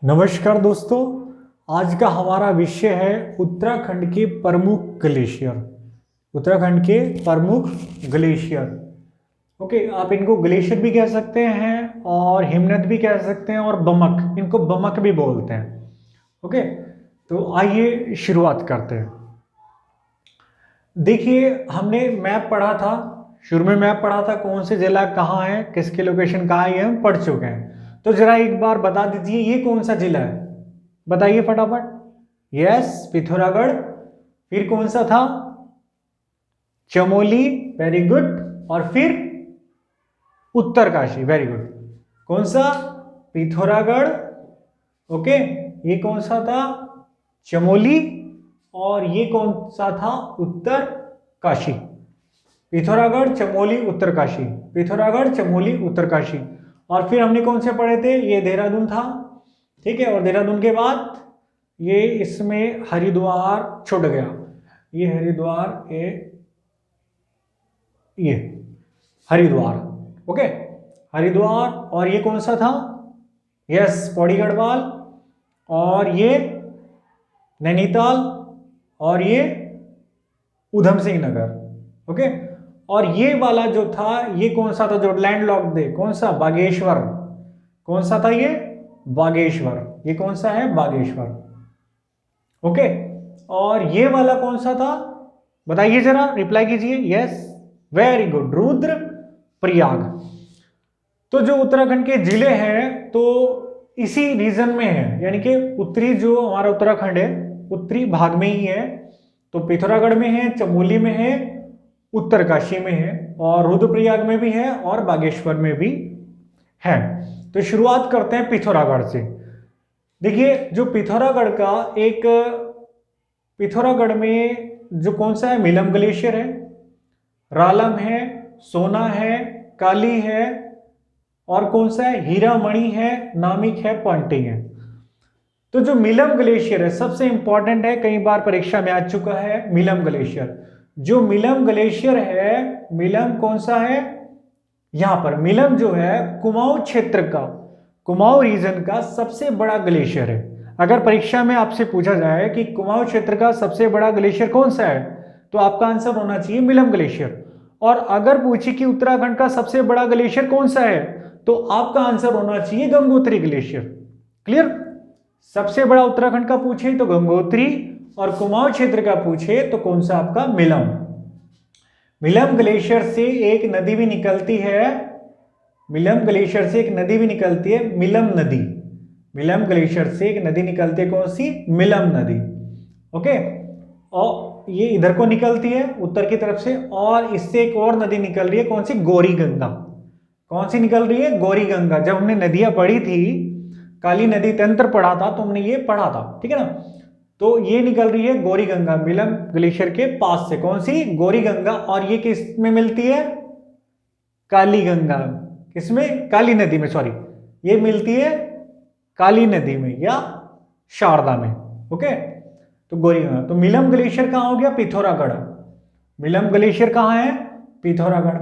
नमस्कार दोस्तों, आज का हमारा विषय है उत्तराखंड के प्रमुख ग्लेशियर। उत्तराखंड के प्रमुख ग्लेशियर। ओके, आप इनको ग्लेशियर भी कह सकते हैं और हिमनद भी कह सकते हैं और बमक, इनको बमक भी बोलते हैं। ओके, तो आइए शुरुआत करते हैं। देखिए, हमने मैप पढ़ा था, शुरू में मैप पढ़ा था, कौन से जिला कहाँ है, किसकी लोकेशन कहाँ है, ये हम पढ़ चुके हैं। तो जरा एक बार बता दीजिए ये कौन सा जिला है, बताइए फटाफट। यस, पिथौरागढ़। फिर कौन सा था? Chamoli, very good. और फिर उत्तरकाशी, वेरी गुड। कौन सा? पिथौरागढ़। ओके, ये कौन सा था? चमोली। और ये कौन सा था? उत्तरकाशी। पिथौरागढ़, चमोली, उत्तरकाशी। पिथौरागढ़, चमोली, उत्तरकाशी। और फिर हमने कौन से पढ़े थे? ये देहरादून था, ठीक है। और देहरादून के बाद ये इसमें हरिद्वार छूट गया, ये हरिद्वार, ये हरिद्वार। ओके, हरिद्वार। और ये कौन सा था? यस, पौड़ी गढ़वाल। और ये नैनीताल। और ये उधम सिंह नगर। ओके, और ये वाला जो था, ये कौन सा था जो लैंड लॉक्ड है? कौन सा? बागेश्वर। कौन सा था ये? बागेश्वर। ये कौन सा है? बागेश्वर। ओके, और ये वाला कौन सा था? बताइए जरा, रिप्लाई कीजिए। Yes, very good, Rudra Prayag. तो जो उत्तराखंड के जिले हैं तो इसी रीजन में है, यानी कि उत्तरी जो हमारा उत्तराखंड है उत्तरी भाग में ही है। तो पिथौरागढ़ में है, चमोली में है, उत्तरकाशी में है, और रुद्रप्रयाग में भी है, और बागेश्वर में भी है। तो शुरुआत करते हैं पिथौरागढ़ से। देखिए, जो पिथौरागढ़ का एक, पिथौरागढ़ में जो कौन सा है? मिलम ग्लेशियर है, रालम है, सोना है, काली है, और कौन सा है? हीरामणि है, नामिक है, पॉन्टिंग है। तो जो मिलम ग्लेशियर है सबसे इंपॉर्टेंट है, कई बार परीक्षा में आ चुका है मिलम ग्लेशियर। जो मिलम ग्लेशियर है, मिलम कौन सा है? यहां पर मिलम जो है कुमाऊं क्षेत्र का, कुमाऊं रीजन का सबसे बड़ा ग्लेशियर है। अगर परीक्षा में आपसे पूछा जाए कि कुमाऊं क्षेत्र का सबसे बड़ा ग्लेशियर कौन सा है, तो आपका आंसर होना चाहिए मिलम ग्लेशियर। और अगर पूछे कि उत्तराखंड का सबसे बड़ा ग्लेशियर कौन सा है, तो आपका आंसर होना चाहिए गंगोत्री ग्लेशियर। क्लियर? सबसे बड़ा उत्तराखंड का पूछे तो गंगोत्री, और कुमाऊं क्षेत्र का पूछे तो कौन सा? आपका मिलम। मिलम ग्लेशियर से एक नदी भी निकलती है, मिलम ग्लेशियर से एक नदी भी निकलती है, मिलम नदी। मिलम ग्लेशियर से एक नदी निकलती है, कौन सी? मिलम नदी। ओके, और ये इधर को निकलती है उत्तर की तरफ से, और इससे एक और नदी निकल रही है, कौन सी? गौरी गंगा। कौन सी निकल रही है? गौरी गंगा। जब हमने नदियां पढ़ी थी, काली नदी तंत्र पढ़ा था, तो हमने ये पढ़ा था, ठीक है ना। तो ये निकल रही है गौरी गंगा मिलम ग्लेशियर के पास से, कौन सी? गौरी गंगा। और ये किस में मिलती है? काली गंगा। किसमें? काली नदी में, सॉरी, ये मिलती है काली नदी में या शारदा में। ओके, तो गौरी गंगा। तो मिलम ग्लेशियर कहाँ हो गया? पिथौरागढ़। मिलम ग्लेशियर कहाँ है? पिथौरागढ़।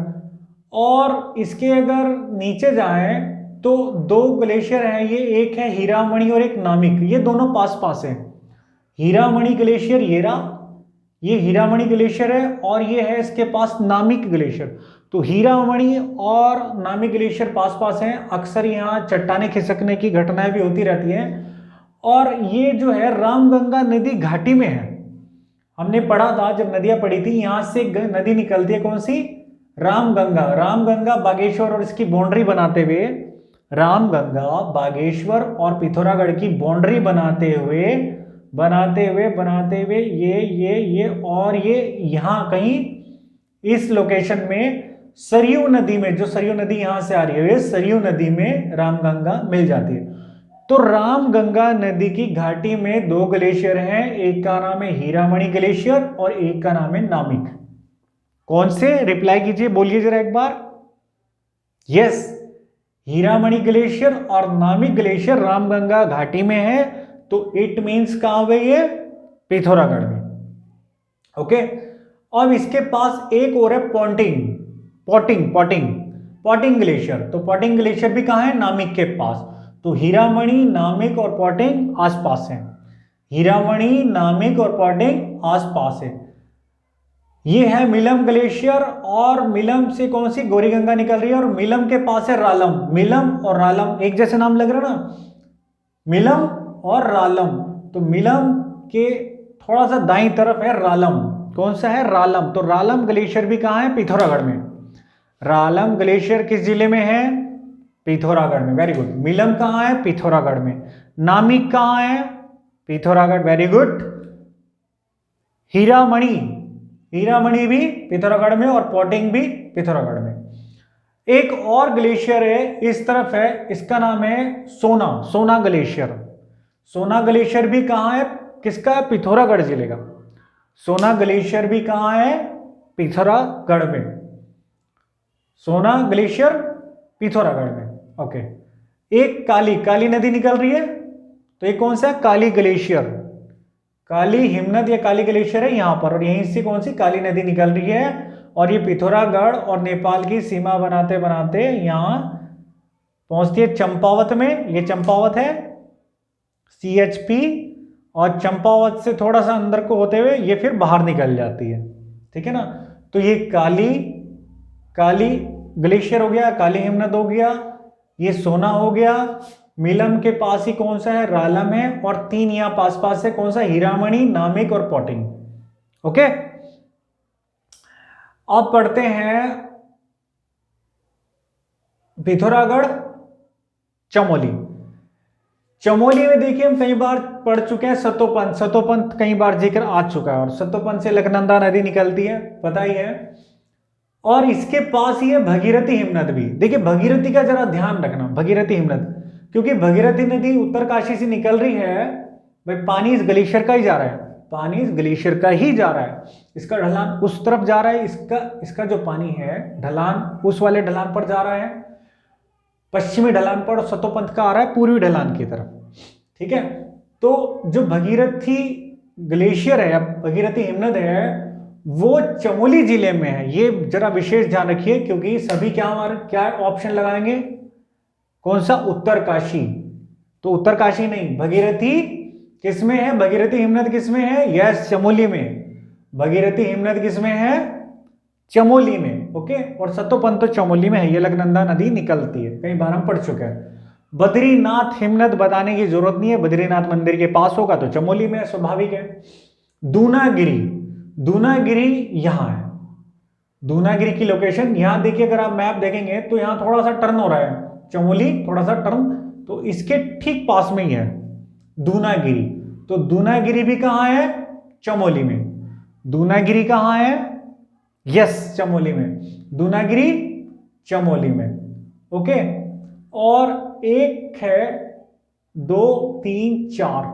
और इसके अगर नीचे जाएं तो दो ग्लेशियर हैं, ये एक है हीरामणि और एक नामिक, ये दोनों पास पास हैं। हीरामणि ग्लेशियर ये हीरामणि ग्लेशियर है, और ये है इसके पास नामिक ग्लेशियर। तो हीरामणि और नामिक ग्लेशियर पास पास हैं। अक्सर यहाँ चट्टाने खिसकने की घटनाएं भी होती रहती हैं। और ये जो है रामगंगा नदी घाटी में है। हमने पढ़ा था जब नदियां पढ़ी थी, यहां से नदी निकलती है, कौन सी? रामगंगा। रामगंगा बागेश्वर और इसकी बाउंड्री बनाते हुए, रामगंगा बागेश्वर और पिथौरागढ़ की बाउंड्री बनाते हुए ये और ये यहां कहीं इस लोकेशन में सरयू नदी में, जो सरयू नदी यहां से आ रही है, सरयू नदी में रामगंगा मिल जाती है। तो रामगंगा नदी की घाटी में दो ग्लेशियर हैं, एक का नाम है हीरामणि ग्लेशियर और एक का नाम है नामिक। कौन से? रिप्लाई कीजिए, बोलिए जरा एक बार। यस, हीरामणि ग्लेशियर और नामिक ग्लेशियर रामगंगा घाटी में है। तो इट मींस कहां हुए ये? पिथौरागढ़ में। ओके, अब इसके पास एक और है पॉटिंग ग्लेशियर। तो पॉटिंग ग्लेशियर भी कहां है? नामिक के पास। तो हीरामणि, नामिक और पॉटिंग आसपास है। हीरामणि, नामिक और पॉटिंग आसपास है। ये है मिलम ग्लेशियर और मिलम से कौन सी गौरीगंगा निकल रही है और मिलम के पास है रालम। मिलम और रालम एक जैसे नाम लग रहा ना, मिलम और रालम। तो मिलम के थोड़ा सा दाईं तरफ है रालम। कौन सा है? रालम। तो रालम ग्लेशियर भी कहां है? पिथौरागढ़ में। रालम ग्लेशियर किस जिले में है? पिथौरागढ़ में। Very good. मिलम कहां है? पिथौरागढ़ में। नामिक कहां है? पिथौरागढ़। Very good. हीरामणि, हीरामणि भी पिथौरागढ़ में और पॉटिंग भी पिथौरागढ़ में। एक और ग्लेशियर है इस तरफ है, इसका नाम है सोना, सोना ग्लेशियर। सोना ग्लेशियर भी कहां है? किसका है? पिथौरागढ़ जिले का। सोना ग्लेशियर भी कहां है? पिथौरागढ़ में। सोना ग्लेशियर पिथौरागढ़ में। ओके। एक काली, काली नदी निकल रही है, तो ये कौन सा है? काली ग्लेशियर। काली हिमनद या काली ग्लेशियर है यहां पर, और यहीं से कौन सी काली नदी निकल रही है, और ये पिथौरागढ़ और नेपाल की सीमा बनाते बनाते यहां पहुंचती है चंपावत में। ये चंपावत है, CHP, और चंपावत से थोड़ा सा अंदर को होते हुए ये फिर बाहर निकल जाती है। ठीक है ना। तो ये काली, काली ग्लेशियर हो गया, काली हिमनद हो गया, ये सोना हो गया। मिलम के पास ही कौन सा है? रालम है, और 3 यहां पास पास है, कौन सा? हीरामणि, नामिक और पॉटिंग। ओके। अब पढ़ते हैं पिथौरागढ़, चमोली। चमोली में देखिए हम कई बार पढ़ चुके हैं सतोपंथ। सतोपंथ कई बार जिक्र आ चुका है, और सतोपंथ से अलकनंदा नदी निकलती है, पता ही है। और इसके पास ही है भगीरथी हिमनद भी। देखिए भगीरथी का जरा ध्यान रखना, भगीरथी हिमनद, क्योंकि भगीरथी नदी उत्तरकाशी से निकल रही है भाई, पानी इस ग्लेशियर का ही जा रहा है, पानी इस ग्लेशियर का ही जा रहा है। इसका ढलान उस तरफ जा रहा है, इसका जो पानी है ढलान उस वाले ढलान पर जा रहा है, पश्चिमी ढलान पर, और सतोपंथ का आ रहा है पूर्वी ढलान की तरफ। ठीक है। तो जो भगीरथी ग्लेशियर है, भगीरथी हिमनद है, वो चमोली जिले में है। ये जरा विशेष ध्यान रखिए, क्योंकि सभी क्या ऑप्शन लगाएंगे? कौन सा? उत्तरकाशी। तो उत्तरकाशी नहीं, भगीरथी किसमें है? भगीरथी हिमनद किसमें है? यस, चमोली में। भगीरथी हिमनद किसमें है? चमोली में। ओके। और सतोपंथ तो चमोली में है, ये अलकनंदा नदी निकलती है, कई बार हम पढ़ चुके हैं। बद्रीनाथ हिमनद बताने की जरूरत नहीं है, बद्रीनाथ मंदिर के पास होगा तो चमोली में, स्वाभाविक है। दूनागिरी, दूनागिरी यहां है। दूनागिरी की लोकेशन यहां देखिए, अगर आप मैप देखेंगे तो यहां थोड़ा सा टर्न हो रहा है, चमोली थोड़ा सा टर्न, तो इसके ठीक पास में ही है दूनागिरी। तो दूनागिरी भी कहां है? चमोली में। दूनागिरी कहां है? यस, चमोली में। दूनागिरी चमोली में। ओके। और एक है 2 3 4,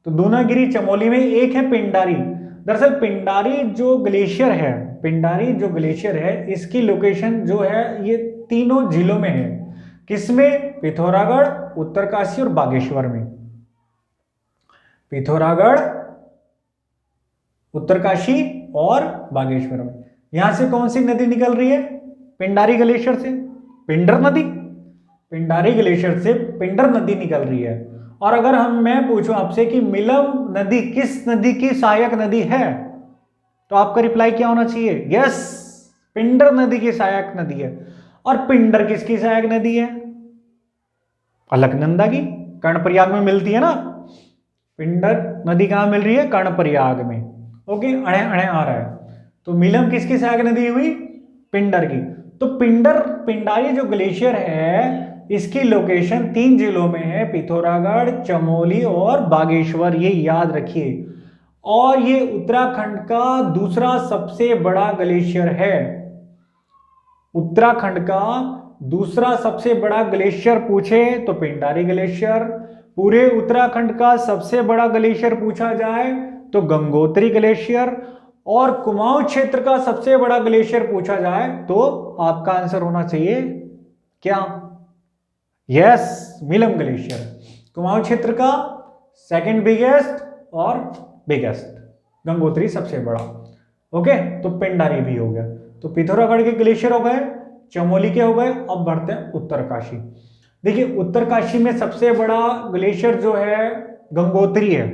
तो दूनागिरी चमोली में। एक है पिंडारी। दरअसल पिंडारी जो ग्लेशियर है, पिंडारी जो ग्लेशियर है, इसकी लोकेशन जो है ये तीनों जिलों में है। किसमें? पिथौरागढ़, उत्तरकाशी और बागेश्वर में। पिथौरागढ़, उत्तरकाशी और बागेश्वर में। यहां से कौन सी नदी निकल रही है? पिंडारी ग्लेशियर से पिंडर नदी, पिंडारी ग्लेशियर से पिंडर नदी निकल रही है। और अगर मैं पूछूं आपसे कि मिलम नदी किस नदी की सहायक नदी है, तो आपका रिप्लाई क्या होना चाहिए? यस, पिंडर नदी की सहायक नदी है। और पिंडर किसकी सहायक नदी है? अलकनंदा की, कर्णप्रयाग में मिलती है ना। पिंडर नदी कहां मिल रही है? कर्णप्रयाग में। ओके। अणे अणे आ रहा है। तो मिलम किसकी सहायक नदी हुई? पिंडर की। तो पिंडारी जो ग्लेशियर है, इसकी लोकेशन 3 जिलों में है, पिथौरागढ़, चमोली और बागेश्वर, ये याद रखिए। और ये उत्तराखंड का दूसरा सबसे बड़ा ग्लेशियर है। उत्तराखंड का दूसरा सबसे बड़ा ग्लेशियर पूछे तो पिंडारी ग्लेशियर। पूरे उत्तराखंड का सबसे बड़ा ग्लेशियर पूछा जाए तो गंगोत्री ग्लेशियर। और कुमाऊं क्षेत्र का सबसे बड़ा ग्लेशियर पूछा जाए तो आपका आंसर होना चाहिए क्या? Yes, Milam glacier. कुमाऊं क्षेत्र का सेकंड बिगेस्ट और बिगेस्ट, गंगोत्री सबसे बड़ा। ओके। तो पिंडारी भी हो गया। तो पिथौरागढ़ के ग्लेशियर हो गए, चमोली के हो गए। अब बढ़ते हैं उत्तरकाशी। देखिए उत्तरकाशी में सबसे बड़ा ग्लेशियर जो है गंगोत्री है।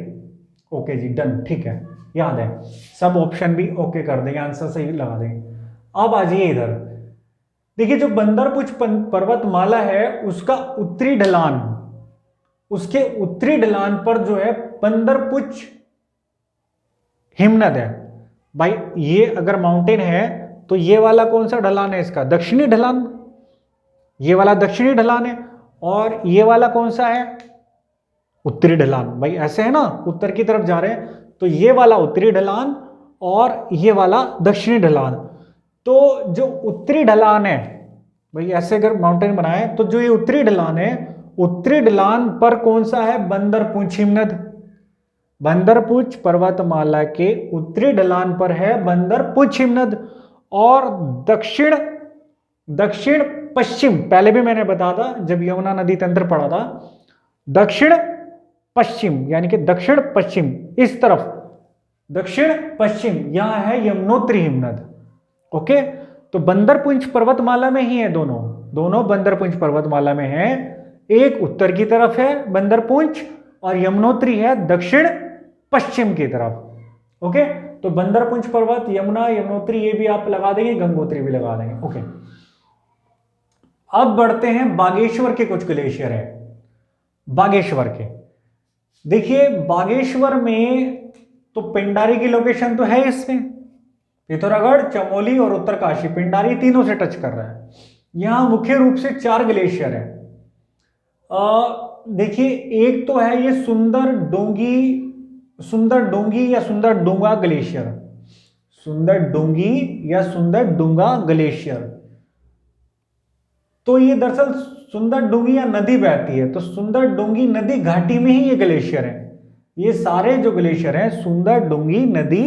ओके जी, डन, ठीक है, याद है। सब ऑप्शन भी ओके कर देंगे, आंसर सही लगा देंगे। अब आ जाइए इधर, देखिए जो बंदरपुछ पर्वतमाला है उसका उत्तरी ढलान, उसके उत्तरी ढलान पर जो है बंदरपुछ हिमनद है। भाई ये अगर माउंटेन है तो ये वाला कौन सा ढलान है इसका? दक्षिणी ढलान। ये वाला दक्षिणी ढलान है और ये वाला कौन सा है? उत्तरी ढलान। भाई ऐसे है ना, उत्तर की तरफ जा रहे हैं तो ये वाला उत्तरी ढलान और ये वाला दक्षिणी ढलान। तो जो उत्तरी ढलान है, भाई ऐसे अगर माउंटेन बनाए तो जो ये उत्तरी ढलान है, उत्तरी ढलान पर कौन सा है? बंदरपुछ हिमनद। बंदरपुछ पर्वतमाला के उत्तरी ढलान पर है बंदरपुछ हिमनद। और दक्षिण दक्षिण पश्चिम, पहले भी मैंने बताया था जब यमुना नदी तंत्र पढ़ा था, दक्षिण पश्चिम यानी कि दक्षिण पश्चिम इस तरफ, दक्षिण पश्चिम यहां है यमुनोत्री हिमनद। ओके, तो बंदरपुंछ पर्वतमाला में ही है, दोनों बंदरपुंछ पर्वतमाला में है। एक उत्तर की तरफ है बंदरपुंछ और यमुनोत्री है दक्षिण पश्चिम की तरफ। ओके, तो बंदरपुंछ पर्वत, यमुना, यमुनोत्री ये भी आप लगा देंगे, गंगोत्री भी लगा देंगे। ओके, अब बढ़ते हैं बागेश्वर के कुछ ग्लेशियर है। बागेश्वर के देखिए, बागेश्वर में तो पिंडारी की लोकेशन तो है इसमें, पिथौरागढ़, चमोली और उत्तरकाशी, पिंडारी तीनों से टच कर रहा है। यहां मुख्य रूप से 4 ग्लेशियर है। देखिए एक तो है ये सुंदर डोंगी या सुंदर डूंगा ग्लेशियर, सुंदर डोंगी या सुंदर डूंगा ग्लेशियर। तो ये दरअसल सुंदर डोंगी या नदी बहती है, तो सुंदर डोंगी नदी घाटी में ही ये ग्लेशियर है। ये सारे जो ग्लेशियर हैं सुंदर डोंगी नदी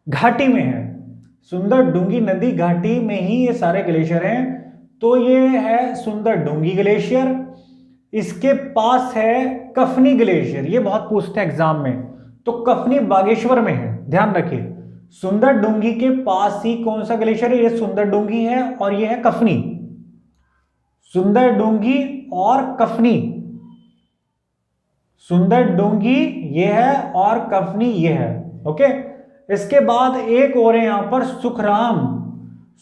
घाटी में है, सुंदर डोंगी नदी घाटी में ही ये सारे ग्लेशियर हैं। तो ये है सुंदर डोंगी ग्लेशियर। इसके पास है कफनी ग्लेशियर, ये बहुत पूछते हैं एग्जाम में, तो कफनी बागेश्वर में है, ध्यान रखिए। सुंदर डोंगी के पास ही कौन सा ग्लेशियर है? ये सुंदर डोंगी है और ये है कफनी। सुंदर डोंगी और कफनी, सुंदर डोंगी ये है और कफनी ये है। ओके, इसके बाद एक और है यहां पर सुखराम,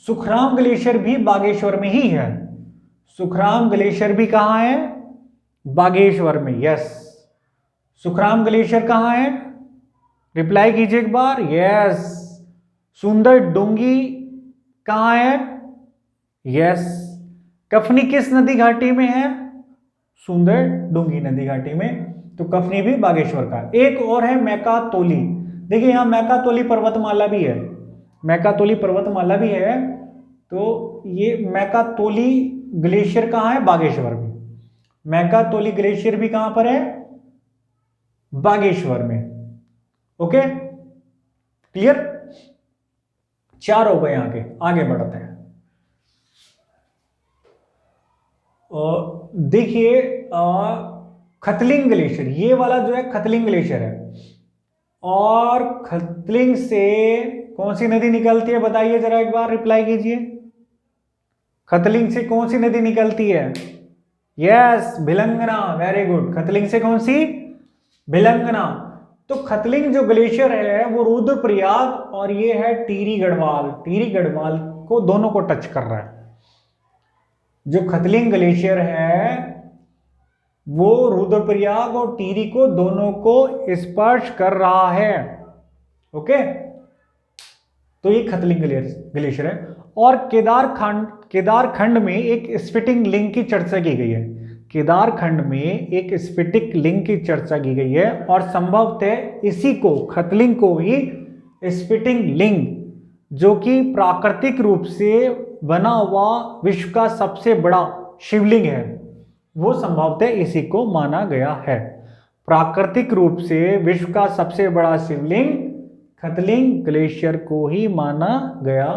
सुखराम ग्लेशियर भी बागेश्वर में ही है। सुखराम ग्लेशियर भी कहां है? बागेश्वर में। यस, सुखराम ग्लेशियर कहां है? रिप्लाई कीजिए एक बार। यस, सुंदर डोंगी कहां है? यस, कफनी किस नदी घाटी में है? सुंदर डोंगी नदी घाटी में, तो कफनी भी बागेश्वर का। एक और है मैकातोली, देखिए यहां मैकातोली पर्वतमाला भी है, मैकातोली पर्वतमाला भी है। तो ये मैकातोली ग्लेशियर कहां है? बागेश्वर में। मैकातोली ग्लेशियर भी कहां पर है? बागेश्वर में। Okay, clear? 4 हो गए यहां के, आगे बढ़ते हैं। देखिए खतलिंग ग्लेशियर, ये वाला जो है खतलिंग ग्लेशियर है, और खतलिंग से कौन सी नदी निकलती है बताइए जरा एक बार, रिप्लाई कीजिए। खतलिंग से कौन सी नदी निकलती है? Yes, Bhilangana, very good. Khatling से कौन सी? भिलंगना। तो खतलिंग जो ग्लेशियर है वो रुद्रप्रयाग और ये है टिहरी गढ़वाल, टिहरी गढ़वाल को दोनों को टच कर रहा है। जो खतलिंग ग्लेशियर है वो रुद्रप्रयाग और टिहरी को दोनों को स्पर्श कर रहा है। ओके, तो ये खतलिंग ग्लेशियर है। और केदारखंड में एक स्फटिक लिंग की चर्चा की गई है, केदारखंड में एक स्फटिक लिंग की चर्चा की गई है, और संभवतः इसी को, खतलिंग को ही स्फटिक लिंग, जो कि प्राकृतिक रूप से बना हुआ विश्व का सबसे बड़ा शिवलिंग है, वो संभवतः इसी को माना गया है। प्राकृतिक रूप से विश्व का सबसे बड़ा शिवलिंग खतलिंग ग्लेशियर को ही माना गया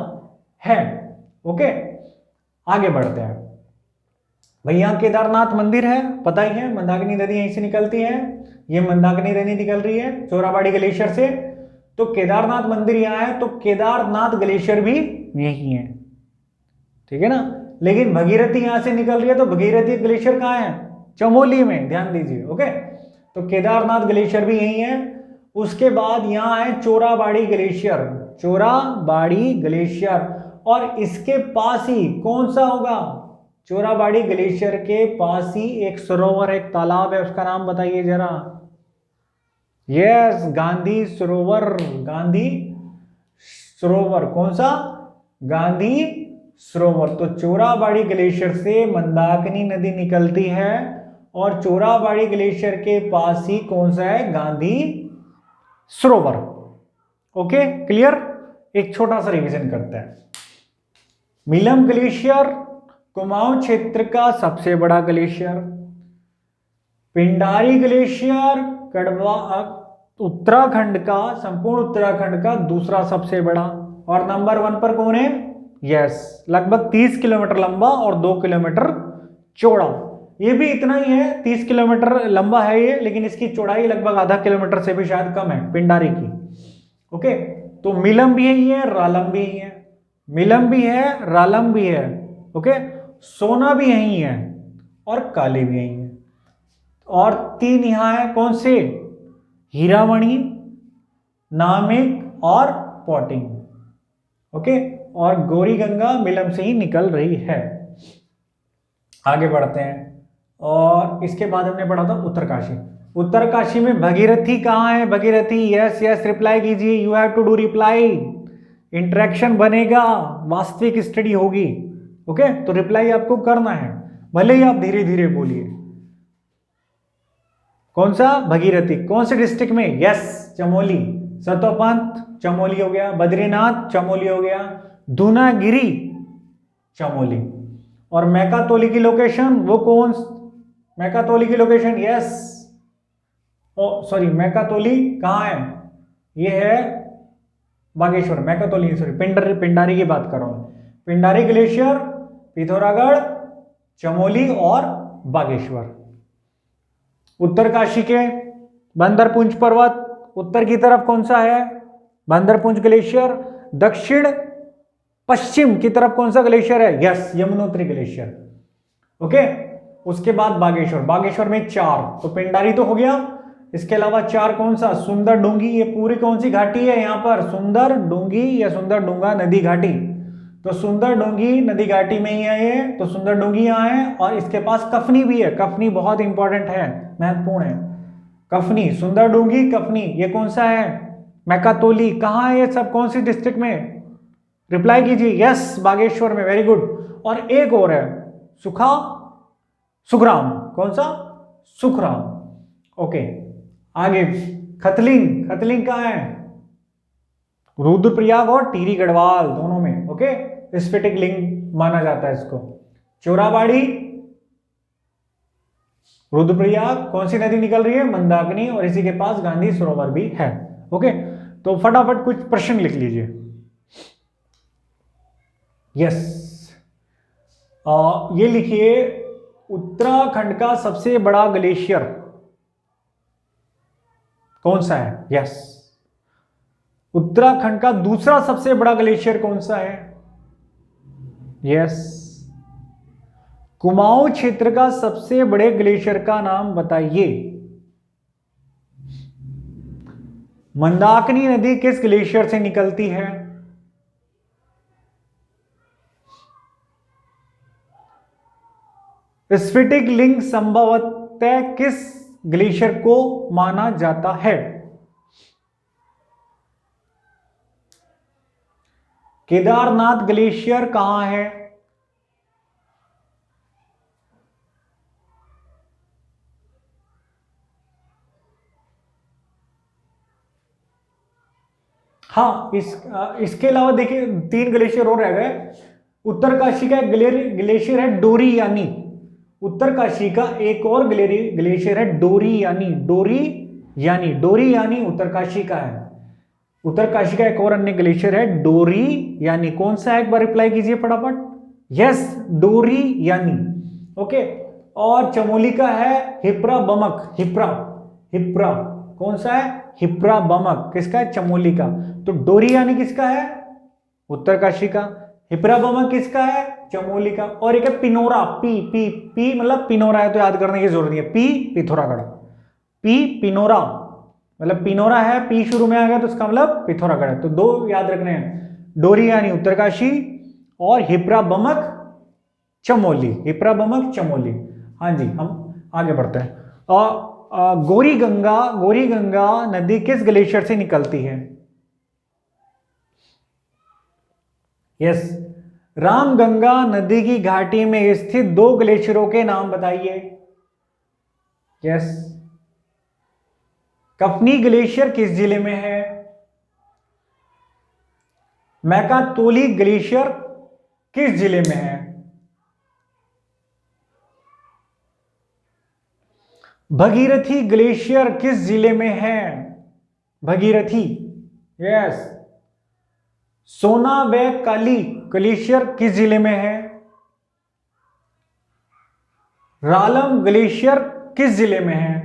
है। ओके, आगे बढ़ते हैं। भैया केदारनाथ मंदिर है, पता ही है, मंदाकिनी नदी यहीं से निकलती है, ये मंदाकिनी नदी निकल रही है चोराबाड़ी ग्लेशियर से। तो केदारनाथ मंदिर यहां है, तो केदारनाथ ग्लेशियर भी यही है, ठीक है ना। लेकिन भगीरथी यहां से निकल रही है, तो भगीरथी ग्लेशियर कहाँ है? चमोली में, ध्यान दीजिए। ओके, तो केदारनाथ ग्लेशियर भी यही है। उसके बाद यहाँ है चोराबाड़ी ग्लेशियर, चोराबाड़ी ग्लेशियर, और इसके पास ही कौन सा होगा? चोराबाड़ी ग्लेशियर के पास ही एक सरोवर, एक तालाब है, उसका नाम बताइए जरा। यस, गांधी सरोवर, गांधी सरोवर। कौन सा? गांधी सरोवर। तो चोराबाड़ी ग्लेशियर से मंदाकिनी नदी निकलती है, और चोराबाड़ी ग्लेशियर के पास ही कौन सा है? गांधी सरोवर। Okay, clear? एक छोटा सा रिवीजन करते हैं। मिलम ग्लेशियर कुमाऊं क्षेत्र का सबसे बड़ा ग्लेशियर। पिंडारी ग्लेशियर कड़वा उत्तराखंड का, संपूर्ण उत्तराखंड का दूसरा सबसे बड़ा। और नंबर 1 पर कौन है? यस, लगभग 30 किलोमीटर लंबा और 2 किलोमीटर चौड़ा। ये भी इतना ही है, 30 किलोमीटर लंबा है ये, लेकिन इसकी चौड़ाई लगभग आधा किलोमीटर से भी शायद कम है पिंडारी की। ओके, तो मिलम भी यही है, रालम भी यही है, मिलम भी है, रालम भी है। ओके, सोना भी यही है, और काली भी यही है। और 3 यहां है, कौन से? हीरामणि, नामिक और पॉटिंग। ओके, और गौरी गंगा मिलम से ही निकल रही है। आगे बढ़ते हैं, और इसके बाद हमने पढ़ा था उत्तरकाशी। उत्तरकाशी में भगीरथी कहाँ है? भगीरथी, यस यस, रिप्लाई कीजिए, you have to do reply. Interaction बनेगा, वास्तविक स्टडी होगी। ओके, तो रिप्लाई आपको करना है, भले ही आप धीरे धीरे बोलिए। कौन सा? भगीरथी। कौन से डिस्ट्रिक्ट में? यस, चमोली। सतोपंथ चमोली हो गया, बद्रीनाथ चमोली हो गया, दूनागिरी चमोली। और मैकातोली की लोकेशन, वो कौन? मैकातोली की लोकेशन, यस, ओ सॉरी, मैकातोली कहाँ है? ये है बागेश्वर। मैकातोली सॉरी, पिंडारी की बात कर रहा हूं। पिंडारी ग्लेशियर, पिथौरागढ़, चमोली और बागेश्वर। उत्तरकाशी के बंदरपुंज पर्वत, उत्तर की तरफ कौन सा है? बंदरपुंज ग्लेशियर। दक्षिण पश्चिम की तरफ कौन सा ग्लेशियर है? Yes, Yamunotri glacier. ओके, उसके बाद बागेश्वर। बागेश्वर में 4, तो पिंडारी तो हो गया, इसके अलावा 4 कौन सा? सुंदर डूंगी। ये पूरी कौन सी घाटी है यहां पर? सुंदर डूंगी या सुंदर डूंगा नदी घाटी। तो सुंदर डूंगी नदी घाटी में ही है ये, तो सुंदर डूंगी यहाँ है। और इसके पास कफनी भी है, कफनी बहुत इंपॉर्टेंट है, महत्वपूर्ण है। कफनी, सुंदर डूंगी, कफनी, ये कौन सा है? मैकातोली। कहाँ है ये सब? कौन सी डिस्ट्रिक्ट में? रिप्लाई कीजिए, यस, बागेश्वर में, वेरी गुड। और एक और है, सुखराम। कौन सा? सुखराम। ओके, आगे खतलिंग। खतलिंग कहाँ है? रुद्रप्रयाग और टिहरी गढ़वाल दोनों में। ओके, स्फटिक लिंग माना जाता है इसको। चोराबाड़ी, रुद्रप्रयाग, कौन सी नदी निकल रही है? मंदाकिनी, और इसी के पास गांधी सरोवर भी है। ओके, तो फटाफट कुछ प्रश्न लिख लीजिए। यस, ये लिखिए, उत्तराखंड का सबसे बड़ा ग्लेशियर कौन सा है? यस, उत्तराखंड का दूसरा सबसे बड़ा ग्लेशियर कौन सा है? यस, कुमाऊं क्षेत्र का सबसे बड़े ग्लेशियर का नाम बताइए। मंदाकिनी नदी किस ग्लेशियर से निकलती है? स्फटिक लिंग संभवतः किस ग्लेशियर को माना जाता है? केदारनाथ ग्लेशियर कहां है? हाँ, इसके अलावा देखिए 3 ग्लेशियर और रह गए। उत्तरकाशी का ग्लेशियर है डोरियानी। उत्तरकाशी का एक और ग्लेशियर है डोरियानी उत्तरकाशी का है। उत्तरकाशी का एक और अन्य ग्लेशियर है डोरियानी। कौन सा है? एक बार रिप्लाई कीजिए फटाफट। यस, डोरियानी। ओके, और चमोली का है हिप्रा बमक। हिप्रा कौन सा है? हिप्रा बमक किसका है? चमोली का। तो डोरियानी किसका है? उत्तरकाशी का। हिप्राबमक किसका है? चमोली का। और एक है पिनोरा, पी पी पी मतलब पिनोरा है तो याद करने की जरूरत नहीं है। पी पिथौरागढ़, पी पिनोरा मतलब पिनोरा है, पी शुरू में आ गया तो उसका मतलब पिथौरागढ़ है। तो दो याद रखने हैं, डोरी यानी उत्तरकाशी और हिप्राबमक चमोली, हिप्राबमक चमोली। हाँ जी, हम आगे बढ़ते हैं। गौरी गंगा नदी किस ग्लेशियर से निकलती है? यस, रामगंगा नदी की घाटी में स्थित दो ग्लेशियरों के नाम बताइए। यस, कफनी ग्लेशियर किस जिले में है? मैकातोली ग्लेशियर किस जिले में है? भगीरथी ग्लेशियर किस जिले में है? भगीरथी। यस, सोना व काली ग्लेशियर किस जिले में है? रालम ग्लेशियर किस जिले में है?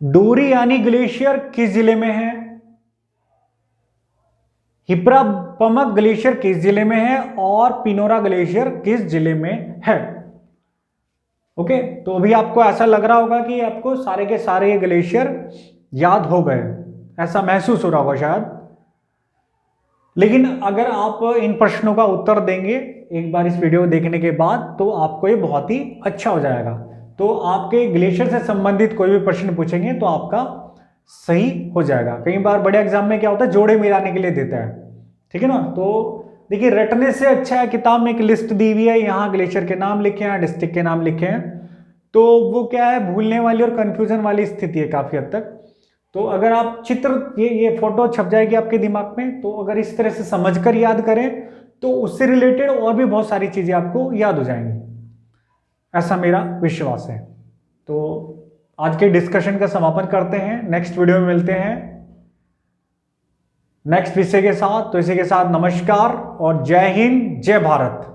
डोरी यानी ग्लेशियर किस जिले में है? हिप्राबमक ग्लेशियर किस जिले में है? और पिनोरा ग्लेशियर किस जिले में है? ओके, तो अभी आपको ऐसा लग रहा होगा कि आपको सारे के सारे ग्लेशियर याद हो गए, ऐसा महसूस हो रहा होगा शायद। लेकिन अगर आप इन प्रश्नों का उत्तर देंगे एक बार इस वीडियो देखने के बाद, तो आपको ये बहुत ही अच्छा हो जाएगा। तो आपके ग्लेशियर से संबंधित कोई भी प्रश्न पूछेंगे तो आपका सही हो जाएगा। कई बार बड़े एग्जाम में क्या होता है, जोड़े मिलाने के लिए देता है, ठीक है ना। तो देखिए, रटने से अच्छा है, किताब में एक लिस्ट दी हुई है, यहाँ ग्लेशियर के नाम लिखे हैं, डिस्ट्रिक्ट के नाम लिखे हैं, तो वो क्या है, भूलने वाली और कंफ्यूजन वाली स्थिति है काफी हद तक। तो अगर आप चित्र, ये फोटो छप जाएगी आपके दिमाग में, तो अगर इस तरह से समझकर याद करें तो उससे रिलेटेड और भी बहुत सारी चीजें आपको याद हो जाएंगी, ऐसा मेरा विश्वास है। तो आज के डिस्कशन का समापन करते हैं, नेक्स्ट वीडियो में मिलते हैं नेक्स्ट विषय के साथ। तो इसी के साथ नमस्कार और जय हिंद, जय भारत।